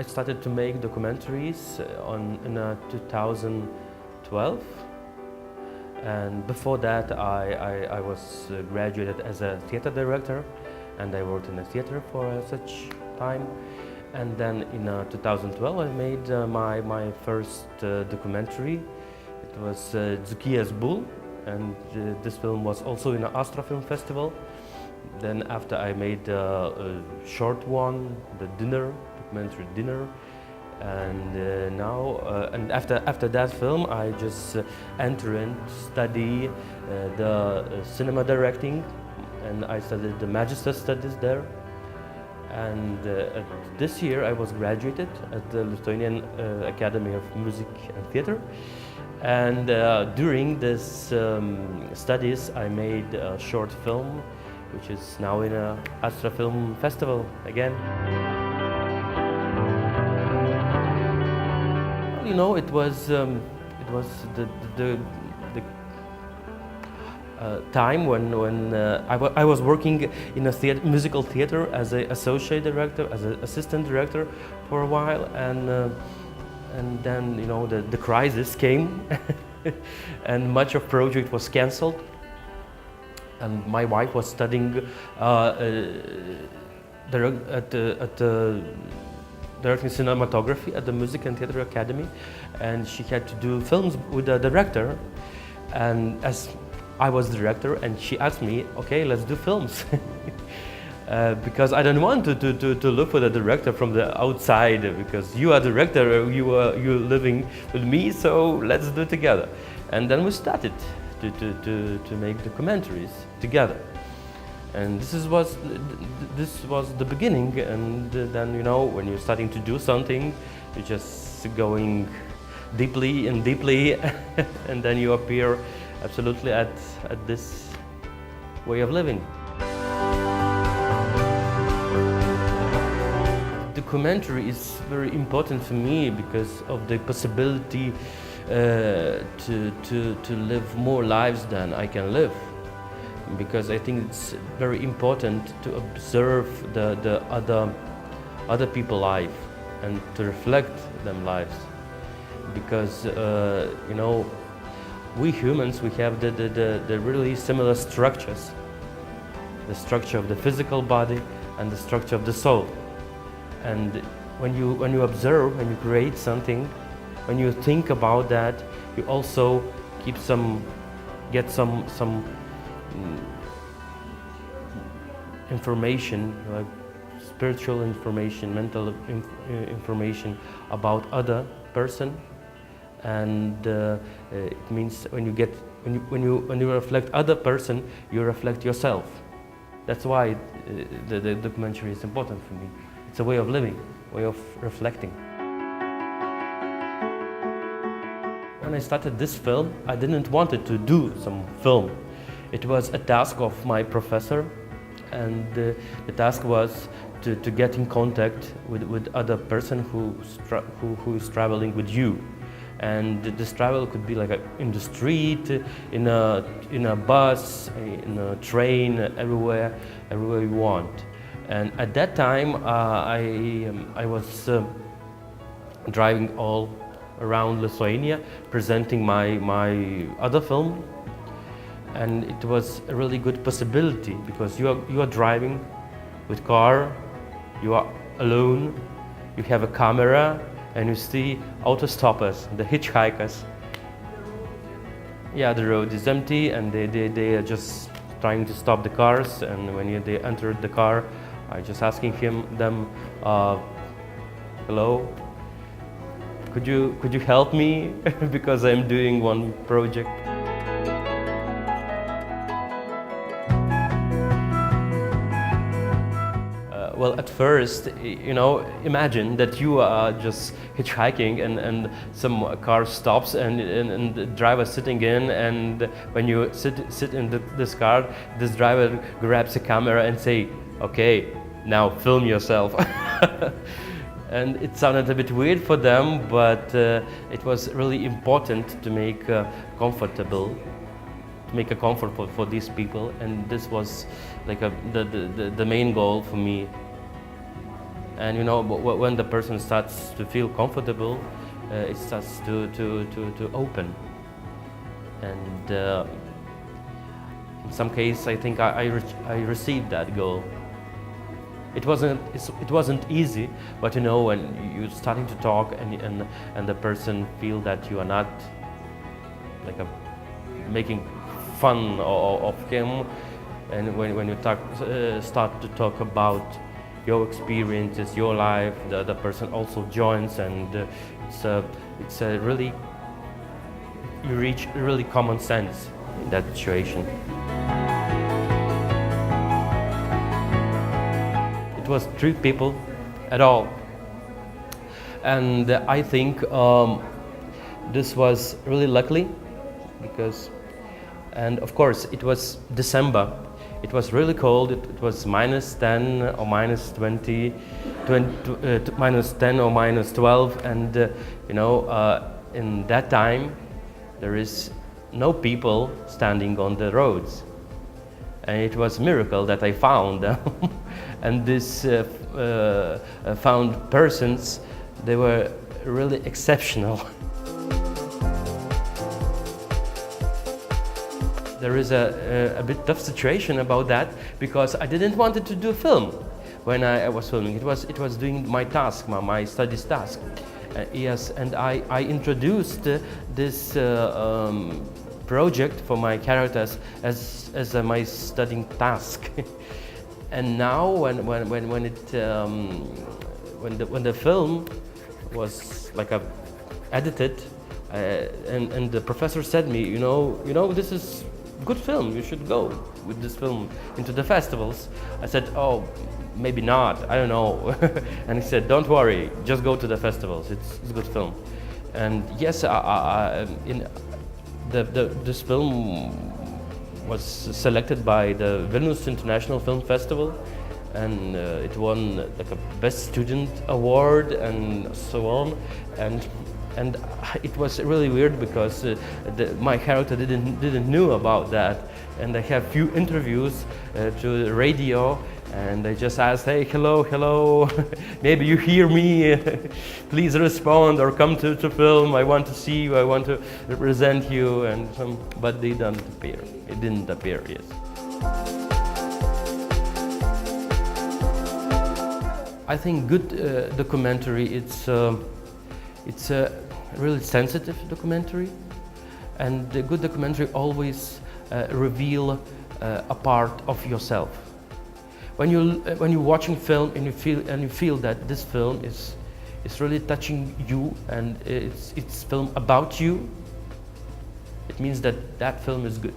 I started to make documentaries in 2012, and before that I was graduated as a theater director, and I worked in a theater for such time. And then in 2012 I made my first documentary. It was Dzūkijos Bull, and this film was also in an Astra film festival. Then after I made a short one, the documentary Dinner, and now and after that film I just enter and study the cinema directing, and I studied the Magister studies there. And this year I was graduated at the Lithuanian Academy of Music and Theatre. And during this studies I made a short film, which is now in a Astra Film Festival again. You know, it was the time when I was working in a musical theater as an associate director, as an assistant director for a while, and then, you know, the crisis came and much of project was cancelled. And my wife was studying directing cinematography at the Music and Theatre Academy, and she had to do films with the director. And as I was director, and she asked me, okay, let's do films. Because I don't want to look for the director from the outside, because you are director, you're living with me, so let's do it together. And then we started to make documentaries together. And this was the beginning, and then, you know, when you're starting to do something, you're just going deeply and deeply, and then you appear absolutely at this way of living. Documentary is very important for me because of the possibility to live more lives than I can live. Because I think it's very important to observe the other people's life and to reflect them lives. Because you know, we humans, we have the really similar structures. The structure of the physical body and the structure of the soul. And when you observe and you create something, when you think about that, you also get some information, like spiritual information, mental information about other person, and it means when you reflect other person, you reflect yourself. That's why the documentary is important for me. It's a way of living, way of reflecting. When I started this film, I didn't want to do some film. It was a task of my professor, and the task was to get in contact with other person who is traveling with you. And this travel could be like in the street, in a bus, in a train, everywhere you want. And at that time, I was driving all around Lithuania, presenting my other film, and it was a really good possibility because you are driving with car, you are alone, you have a camera, and you see auto stoppers, the hitchhikers. Yeah, the road is empty, and they are just trying to stop the cars. And when they entered the car, I just asking them, hello, could you help me because I'm doing one project. Well, at first, you know, imagine that you are just hitchhiking and some car stops and the driver sitting in, and when you sit in this car, this driver grabs a camera and say, okay, now film yourself. And it sounded a bit weird for them, but it was really important to make comfortable. Make a comfort for these people, and this was like the main goal for me. And you know, when the person starts to feel comfortable, it starts to open. And in some cases, I think I received that goal. It wasn't easy, but you know, when you're starting to talk and the person feel that you are not like making fun of him, and when you start to talk about your experiences, your life, the person also joins, and it's a really, you reach really common sense in that situation. It was 3 people at all, and I think this was really lucky because, and of course it was December. It was really cold. It was -10 or -20, -10 or -12, and you know, in that time there is no people standing on the roads, and it was a miracle that I found them. And this found persons, they were really exceptional. There is a bit tough situation about that, because I didn't want to do a film when I was filming. It was doing my task, my studies task. Yes, and I introduced this project for my characters as my studying task. And now when the film was like edited, and the professor said me, you know, this is good film, you should go with this film into the festivals. I said, oh, maybe not, I don't know. And he said, don't worry, just go to the festivals, it's a good film. And yes, this film was selected by the Vilnius International Film Festival, and it won like a Best Student Award and so on. And it was really weird because my character didn't know about that, and I have few interviews to the radio, and they just asked, hey, hello, maybe you hear me, please respond or come to film, I want to see you, I want to represent you, but they didn't appear. It didn't appear, yes. I think good documentary, it's a really sensitive documentary, and the good documentary always reveal a part of yourself. When you're watching film and you feel that this film is really touching you, and it's film about you, it means that film is good.